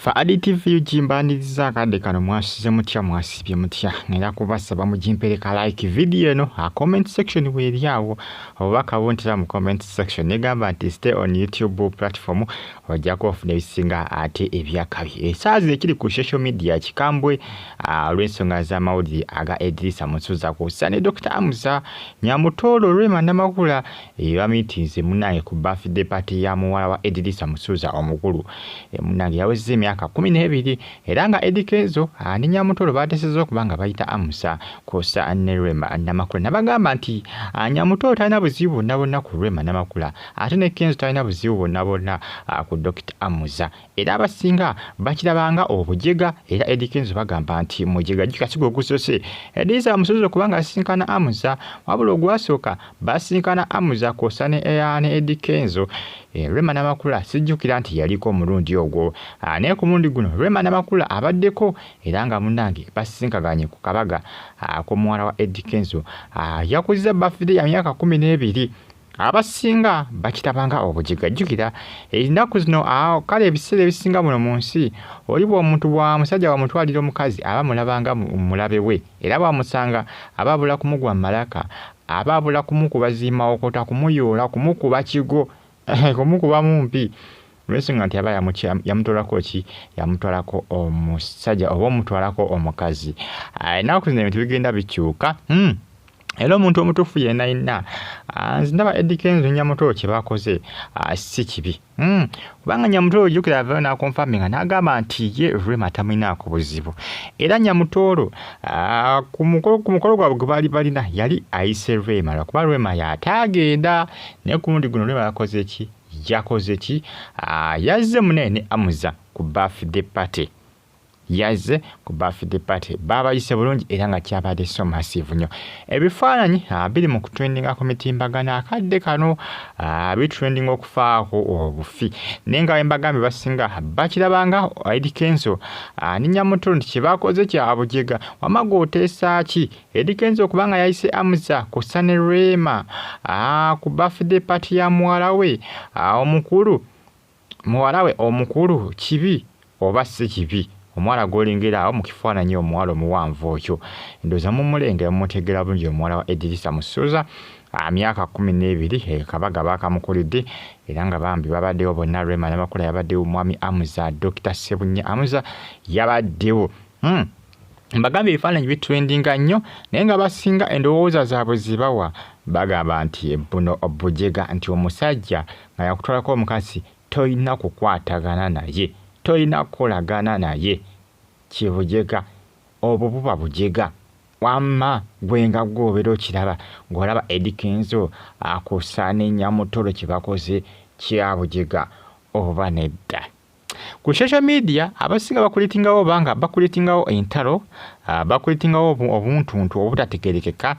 Fa additive yujimbaniriza akadde kano mwasize mutya mwasibye mutya ngera kubasaba mujimpereka like video eno comment section weri awo obubaka bontera mu comment section negamba nti stay on YouTube platform ojja kufuna ebisinga ate ebyakabi esaazi ekiri ku social media kikambwe olw'ensonga z'amawulire aga Eddy Samusuza kusane Dr. Hamza Nyamutoro Rema Namakuula bamitinze munange ku birthday party ya muwala wa Eddy Samusuza omukulu munange yaweze emyaka 12 era nga Eddy Kenzo ni Nyamutoro bateseza okubanga bayita Hamza kosa ne Rema Namakuula nabagamba nti Nyamutoro talina buzibu bonna ku Rema Namakuula ate ne Kenzo talina buzibu bonna ku Dr. Hamza era abasinga bakirabanga obujega era Eddy Kenzo bagamba nti mujega gikasigo gusose Eddy Samusuza kubanga asinkana Hamza wabula ogwasooka basinkana Hamza kosa ne Eddy Kenzo Rema Namakuula sijjukira nti yaliko omulundi ogwo ne ku mundi guno Rema Namakuula abaddeko era nga munange basinkaganye ku kabaga k'omuwala wa Eddy Kenzo yakuziza birthday ya myaka 12 abasinga bakitabanga obujega jjukira ennaku zino kale ebiseera ebisinga muno mu nsi oliwo omuntu wa musajja wa mutwaliro omukazi abamulabanga mulabe we era bamusanga ababula kumugwa malaka ababula kumukuba zima okota kumuyoola kumukuba kigo kumukuba mumpi lwensonga nti aba yamutwalako ki yamutwalako omusajja oba omutwalako omukazi ennaku zino ebintu bigenda bikyuka era omuntu omutuufu yenna ndaba Eddy Kenzo Nyamutoro kye bakoze si kibi kubanga Nyamutoro jjukira avayo n'akonfaminga n'agamba nti ye Rema tamulinako buzibu era Nyamutoro ku mukolo gwabwe gwe baali balina yali ayise Rema lwakuba Rema yatagenda naye ku mundi guno Rema yakoze ki yazze munene Hamza ku birthday party baba yise bulungi era nga kyabadde so massive nnyo ebifaananyi biri mu kutrendinga ku mitimbagano akadde kano bitrendinga okufaako obufi naye nga embagambi basinga bakirabanga Eddy Kenzo ni Nyamutoro nti kyebakoze kya bujega wamaga oteesa ki Eddy Kenzo okubanga yayise Hamza kussa ne Rema ku birthday party ya muwala we omukulu kibi oba si kibi omwala golengera awo mu kifaananyi omuwala omuwanvu okyo ndoza mu mulenge mutegera bulungi omuwala wa Eddy Samusuza myaka 12 kabaga bakamukoledde era nga Bambi babaddewo bonna Rema Namakuula yabaddewo omwami Hamza Dr. Sebunya Hamza yabaddewo mbagambye ebifaananyi bitrendinga nnyo naye nga basinga endowooza zaabwe zibawa bagamba nti buno obujega nti omusajja nga yakutwalako omukazi toyina kukwatagana naye toyina kukolagana naye kibujega obwo buba bujega wamma gwenga gwobera okiraba ng'olaba Eddy Kenzo akosa ne Nyamutoro kye bakoze kya bujega oba nedda ku social media abasinga bakuletingawo banga bakuletingawo entalo bakuletingawo obuntuntu obutategerekeka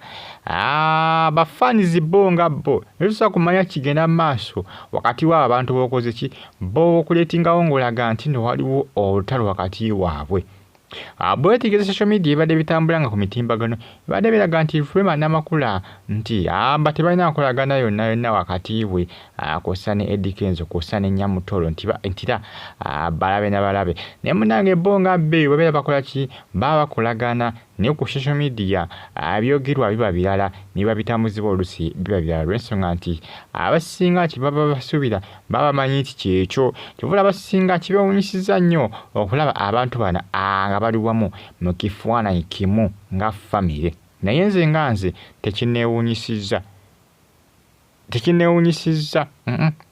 bafanizi bonga bo ebisobola kumanya kigenda maaso wakati wa abantu bokoze ki bo okuletingawo ng'olaga nti no waliwo olutalo wakati waabwe bwetegereza social media ebadde bitambulanga ku mitimbagano badde beraga nti Rema Namakuula nti tebalina nkolagana yonna wakati we kosa ne Eddy Kenzo kosa ne Nyamutoro ntira balabe n'abalabe naye munange bonga be babeera bakola ki baba bakolagana naye ku social media byogerwa biba birala niba bitambuzibwa olusi biba birala lw'ensonga nti abasinga kibaba basuubira baba bamanyi nti kyekyo kivula abasinga kibewunyisiza nnyo okulaba abantu bana nga bali wamu mu kifaananyi kimu nga famire naye nze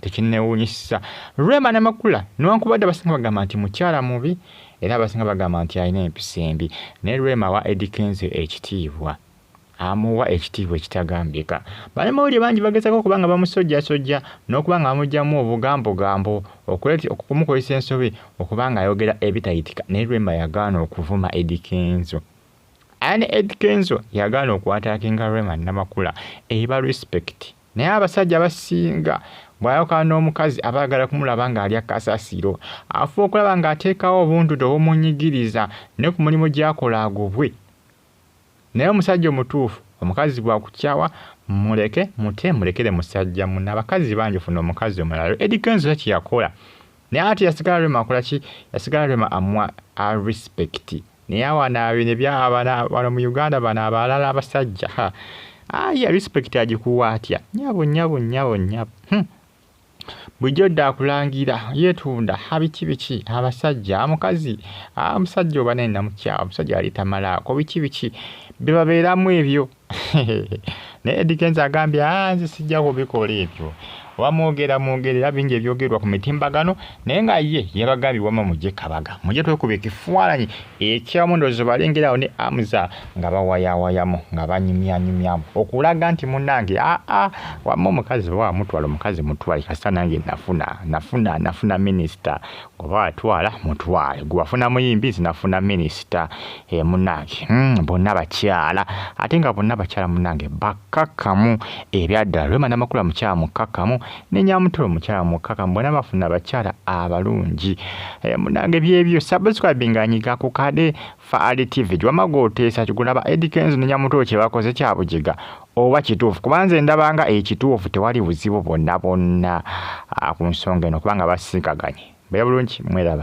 tekineewunyisiza Rema Namakuula newankubadde abasinga bagamba nti mukyala mubi era abasinga bagamba nti alina empisa embi naye Rema wa Eddy Kenzo ekitiibwa amuwa ekitiibwa ekitagambika balemawulire bangi bagezako okubanga bamusojjasojja n'okubanga bamugyamu obugambogambo okumukozesa ensobi okubanga ayogera ebitayitika naye Rema yagaana okuvuma Eddy Kenzo ane Eddy Kenzo yagaana okwataakinga Rema Namakuula eba respect naye abasajja basinga bw'ayokana n'omukazi abaagala kumulaba ng'alya kasasiro afuba okulaba ng'ateekawo obuntuto obumunyigiriza ne ku mulimu gy'akola agobwe naye omusajja omutuufu omukazi bw'akukyawa mulekere musajja munne abakazi bangi ofuna omukazi omulala Eddy Kenzo kye yakola naye ate yasigala Rema akola ki yasigala Rema amwa respect naye awana bine bya abana mu Uganda bana abalala abasajja ya respect agikuwa atya nyabo bulijjo dda akulangira yeetunda biki abasajja omukazi omusajja oba naye namukyawa omusajja ali tamalaako biki bebabeeramu ebyo naye Eddy Kenzo agambye nze sijja kubikola ebyo wamwogera era bingi ebyogerwa ku mitimbagano naye nga ye yabagambye wama mujje kabaga mujje twekubye ekifaananyi ekyamu ndowooza balengerawo ne Hamza nga bawayawayamu nga banyumyanyumyamu okulaga nti munnange wamma omukazi wamutwala omukazi mutwale kasita nange nafuna minisita oba watwala mutwale gwe wafuna muyimbi nafuna minisita munnange bonna bakyala ate nga bonna bakyala munnange bakakamu ebyaddala Rema Namakuula mukyala mukakamu ne Nyamutoro mukyala mukakamu bonna bafuna bakyala abalungi munnange byebyo subscribing anyiga ku kade fa TV jwamaga oteesa kikulaba Eddy Kenzo ne Nyamutoro kye bakoze kya bujiga oba kituufu kubanze ndabanga ekituufu tewali buzibu bonna ku nsonga eno kubanga basinkaganye baya bulungi mweraba